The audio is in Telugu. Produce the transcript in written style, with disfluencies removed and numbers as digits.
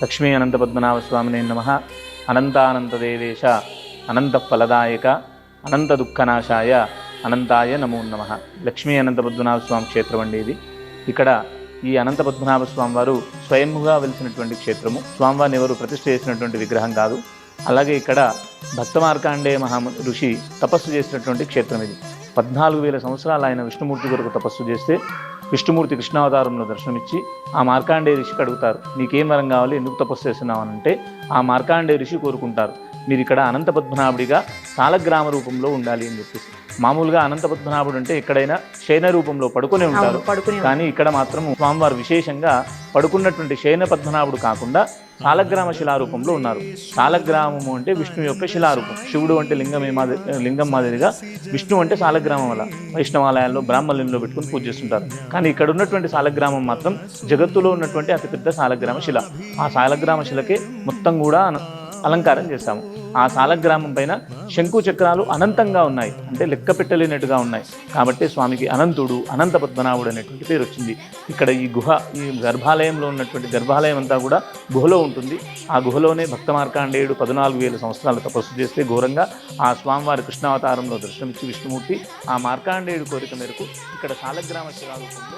లక్ష్మీ అనంత పద్మనాభ స్వామినే నమః. అనంతానంతదేవేశ అనంత ఫలదాయక అనంత దుఃఖనాశాయ అనంతాయ నమో నమః. లక్ష్మీ అనంత పద్మనాభ స్వామి క్షేత్రం అండి ఇది. ఇక్కడ ఈ అనంత పద్మనాభ స్వామి వారు స్వయంగా వెలిసినటువంటి క్షేత్రము. స్వామివారిని ఎవరు ప్రతిష్ఠ చేసినటువంటి విగ్రహం కాదు. అలాగే ఇక్కడ భక్త మార్కాండేయ ఋషి తపస్సు చేసినటువంటి క్షేత్రం ఇది. 14,000 సంవత్సరాలు ఆయన విష్ణుమూర్తి కొరకు తపస్సు చేస్తే విష్ణుమూర్తి కృష్ణావతారంలో దర్శనమిచ్చి ఆ మార్కాండేయ ఋషికి అడుగుతారు, నీకేం వరం కావాలి, ఎందుకు తపస్సు చేస్తున్నావు అంటే ఆ మార్కాండేయ ఋషి కోరుకుంటారు, మీరు ఇక్కడ అనంత పద్మనాభుడిగా సాలగ్రామ రూపంలో ఉండాలి అని చెప్పేసి. మామూలుగా అనంత పద్మనాభుడు అంటే ఎక్కడైనా శయన రూపంలో పడుకునే ఉంటారు, కానీ ఇక్కడ మాత్రం స్వామివారు విశేషంగా పడుకున్నటువంటి శయన పద్మనాభుడు కాకుండా సాలగ్రామ శిలారూపంలో ఉన్నారు. సాలగ్రామము అంటే విష్ణు యొక్క శిలారూపం. శివుడు అంటే లింగం మాదిరిగా విష్ణు అంటే సాలగ్రామం. వల్ల వైష్ణవాలయాల్లో బ్రాహ్మణుల్లో పెట్టుకుని పూజ చేస్తుంటారు. కానీ ఇక్కడ ఉన్నటువంటి సాలగ్రామం మాత్రం జగత్తులో ఉన్నటువంటి అతిపెద్ద సాలగ్రామ శిల. ఆ సాలగ్రామ శిలకే మొత్తం కూడా అలంకారం చేస్తాము. ఆ సాలగ్రామం పైన శంకు చక్రాలు అనంతంగా ఉన్నాయి, అంటే లెక్క పెట్టలేనట్టుగా ఉన్నాయి. కాబట్టి స్వామికి అనంతుడు, అనంత పద్మనాభుడు అనేటువంటి పేరు వచ్చింది. ఇక్కడ ఈ గుహ, ఈ గర్భాలయంలో ఉన్నటువంటి గర్భాలయం అంతా కూడా గుహలో ఉంటుంది. ఆ గుహలోనే భక్త మార్కాండేయుడు 14,000 సంవత్సరాలు తపస్సు చేస్తే ఘోరంగా ఆ స్వామివారి కృష్ణావతారంలో దర్శనమిచ్చి విష్ణుమూర్తి ఆ మార్కాండేయుడు కోరిక మేరకు ఇక్కడ సాలగ్రామ శిలారూపంలో